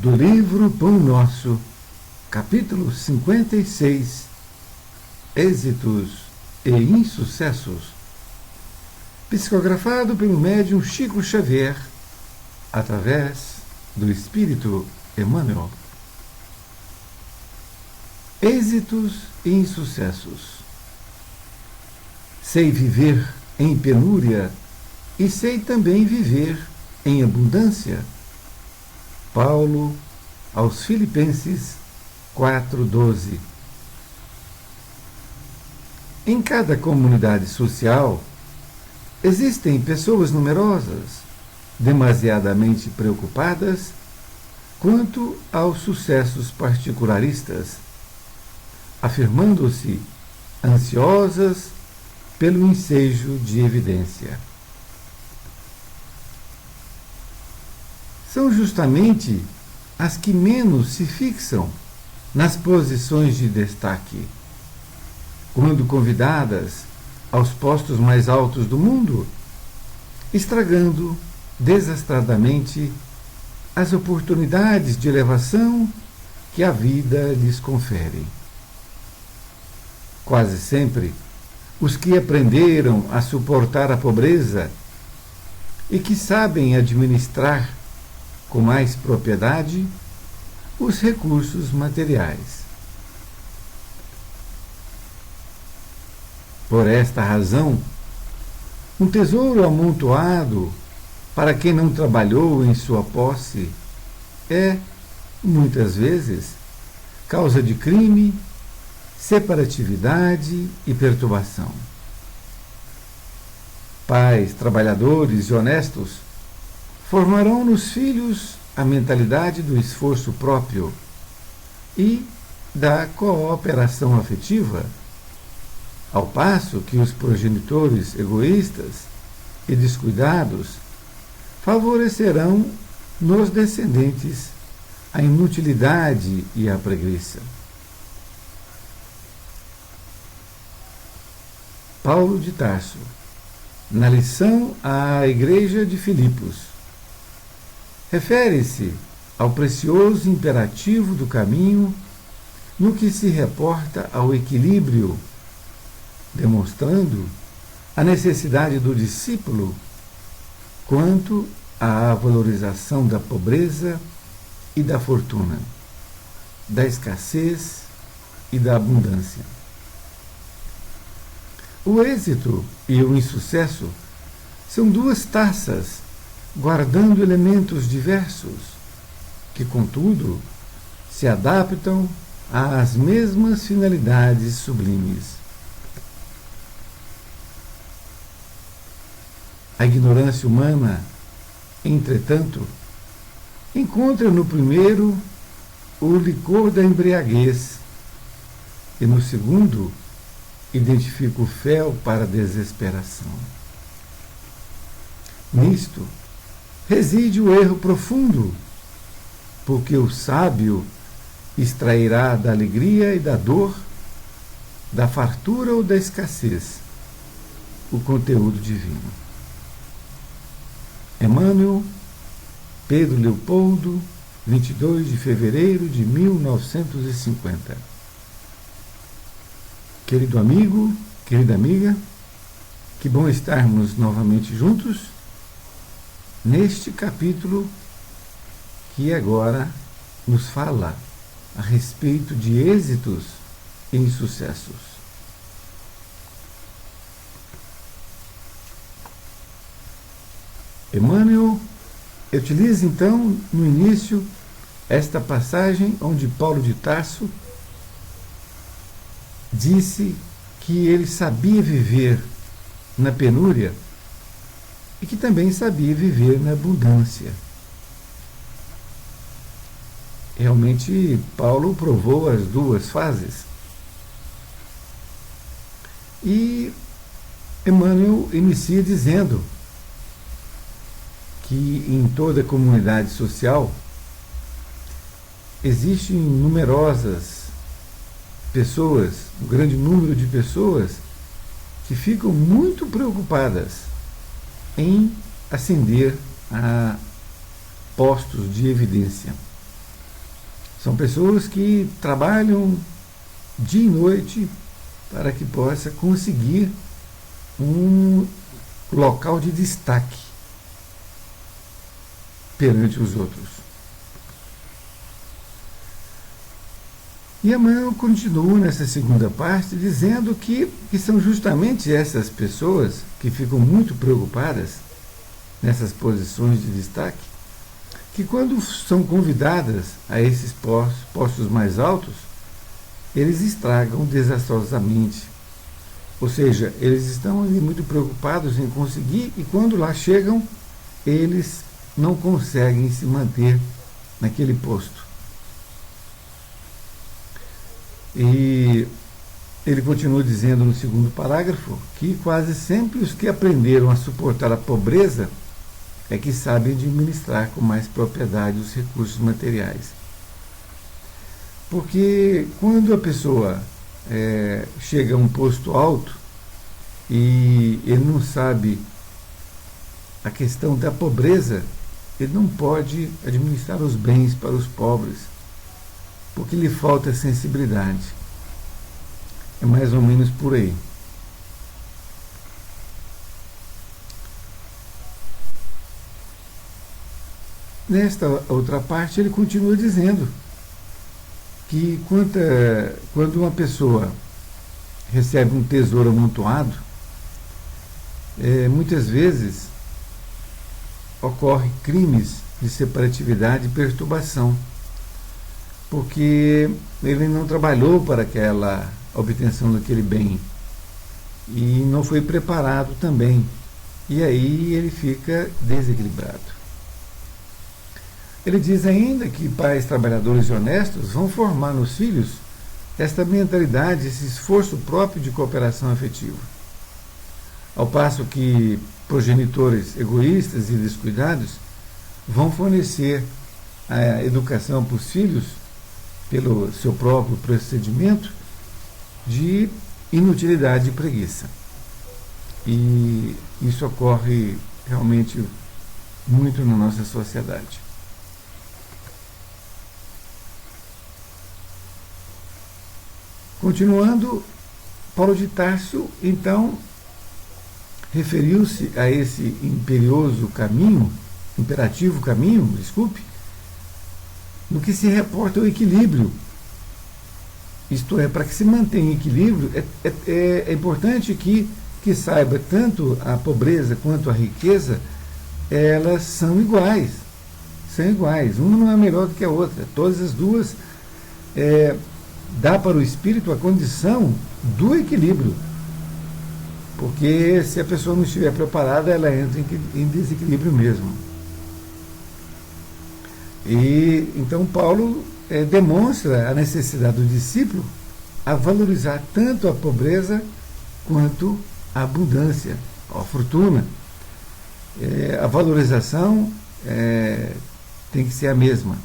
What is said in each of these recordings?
do livro Pão Nosso, capítulo 56, Êxitos e Insucessos, psicografado pelo médium Chico Xavier, através do Espírito Emmanuel. Êxitos e insucessos. Sei viver em penúria e sei também viver em abundância. Paulo aos Filipenses 4:12. Em cada comunidade social existem pessoas numerosas, demasiadamente preocupadas quanto aos sucessos particularistas, afirmando-se ansiosas pelo ensejo de evidência. São justamente as que menos se fixam nas posições de destaque, quando convidadas aos postos mais altos do mundo, estragando desastradamente as oportunidades de elevação que a vida lhes confere. Quase sempre, os que aprenderam a suportar a pobreza e que sabem administrar com mais propriedade os recursos materiais. Por esta razão, um tesouro amontoado para quem não trabalhou em sua posse é, muitas vezes, causa de crime, separatividade e perturbação. Pais trabalhadores e honestos formarão nos filhos a mentalidade do esforço próprio e da cooperação afetiva, ao passo que os progenitores egoístas e descuidados favorecerão nos descendentes a inutilidade e a preguiça. Paulo de Tarso, na lição à Igreja de Filipos, refere-se ao precioso imperativo do caminho no que se reporta ao equilíbrio, demonstrando a necessidade do discípulo quanto à valorização da pobreza e da fortuna, da escassez e da abundância. O êxito e o insucesso são duas taças guardando elementos diversos, que, contudo, se adaptam às mesmas finalidades sublimes. A ignorância humana, entretanto, encontra no primeiro o licor da embriaguez e no segundo identifica o fel para a desesperação. Nisto reside o erro profundo, porque o sábio extrairá da alegria e da dor, da fartura ou da escassez, o conteúdo divino. Emmanuel, Pedro Leopoldo, 22 de fevereiro de 1950. Querido amigo, querida amiga, que bom estarmos novamente juntos neste capítulo que agora nos fala a respeito de êxitos e insucessos. Emmanuel utiliza então no início esta passagem onde Paulo de Tarso disse que ele sabia viver na penúria e que também sabia viver na abundância. Realmente, Paulo provou as duas fases. E Emmanuel inicia dizendo que em toda comunidade social existem numerosas pessoas, um grande número de pessoas que ficam muito preocupadas em ascender a postos de evidência. São pessoas que trabalham dia e noite para que possa conseguir um local de destaque perante os outros. E Emmanuel continua nessa segunda parte dizendo que são justamente essas pessoas que ficam muito preocupadas nessas posições de destaque, que quando são convidadas a esses postos mais altos, eles estragam desastrosamente. Ou seja, eles estão ali muito preocupados em conseguir e quando lá chegam, eles não conseguem se manter naquele posto. E ele continua dizendo no segundo parágrafo que quase sempre os que aprenderam a suportar a pobreza é que sabem administrar com mais propriedade os recursos materiais. Porque quando a pessoa chega a um posto alto e ele não sabe a questão da pobreza, ele não pode administrar os bens para os pobres, porque lhe falta sensibilidade. É mais ou menos por aí. Nesta outra parte, ele continua dizendo que quando uma pessoa recebe um tesouro amontoado, muitas vezes ocorrem crimes de separatividade e perturbação, porque ele não trabalhou para aquela obtenção daquele bem e não foi preparado também, e aí ele fica desequilibrado. Ele diz ainda que pais trabalhadores e honestos vão formar nos filhos esta mentalidade, esse esforço próprio de cooperação afetiva. Ao passo que progenitores egoístas e descuidados vão fornecer a educação para os filhos, pelo seu próprio procedimento, de inutilidade e preguiça. E isso ocorre realmente muito na nossa sociedade. Continuando, Paulo de Tarso, então, referiu-se a esse imperativo caminho, no que se reporta ao equilíbrio. Isto é, para que se mantenha equilíbrio, é importante que saiba tanto a pobreza quanto a riqueza, elas são iguais. São iguais. Uma não é melhor do que a outra. Todas as duas dá para o espírito a condição do equilíbrio. Porque se a pessoa não estiver preparada, ela entra em desequilíbrio mesmo. E então Paulo demonstra a necessidade do discípulo a valorizar tanto a pobreza quanto a abundância, a fortuna. A valorização tem que ser a mesma.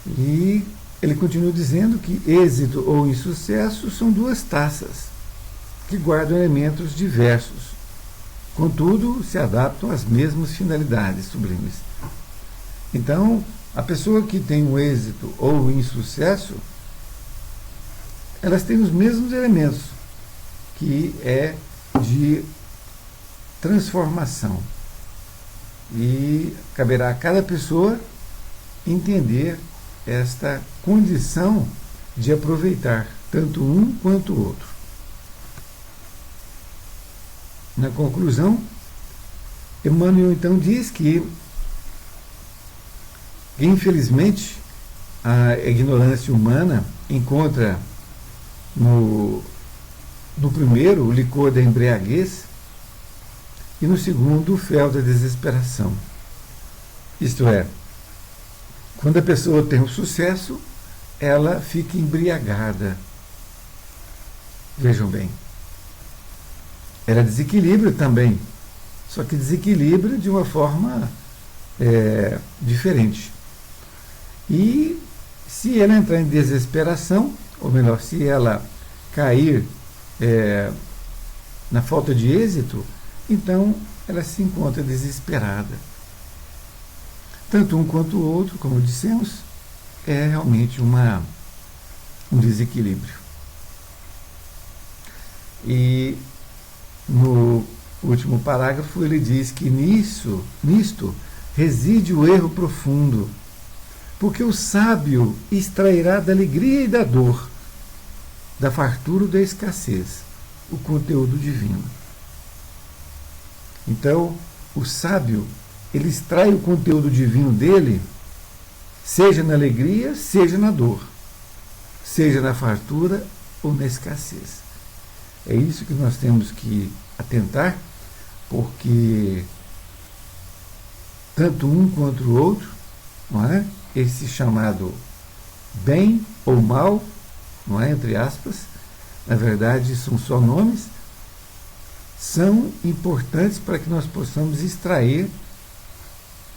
E ele continua dizendo que êxito ou insucesso são duas taças que guardam elementos diversos, contudo se adaptam às mesmas finalidades sublimes. Então, a pessoa que tem o êxito ou o insucesso, elas têm os mesmos elementos, que é de transformação. E caberá a cada pessoa entender esta condição de aproveitar tanto um quanto o outro. Na conclusão, Emmanuel então diz que, infelizmente, a ignorância humana encontra no primeiro o licor da embriaguez e no segundo o fel da desesperação. Isto é, quando a pessoa tem um sucesso, ela fica embriagada. Vejam bem. Ela desequilibra também, só que desequilibra de uma forma diferente. E se ela entrar em desesperação, ou melhor, se ela cair na falta de êxito, então ela se encontra desesperada. Tanto um quanto o outro, como dissemos, é realmente um desequilíbrio. E no último parágrafo ele diz que nisto reside o erro profundo, porque o sábio extrairá da alegria e da dor, da fartura ou da escassez, o conteúdo divino. Então, o sábio, ele extrai o conteúdo divino dele, seja na alegria, seja na dor, seja na fartura ou na escassez. É isso que nós temos que atentar, porque tanto um quanto o outro, não é? Esse chamado bem ou mal, não é? Entre aspas, na verdade são só nomes, são importantes para que nós possamos extrair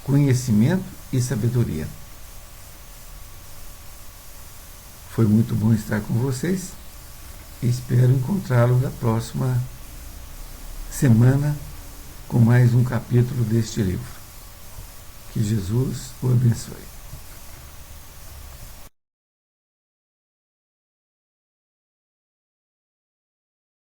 conhecimento e sabedoria. Foi muito bom estar com vocês e espero encontrá-los na próxima semana com mais um capítulo deste livro. Que Jesus o abençoe.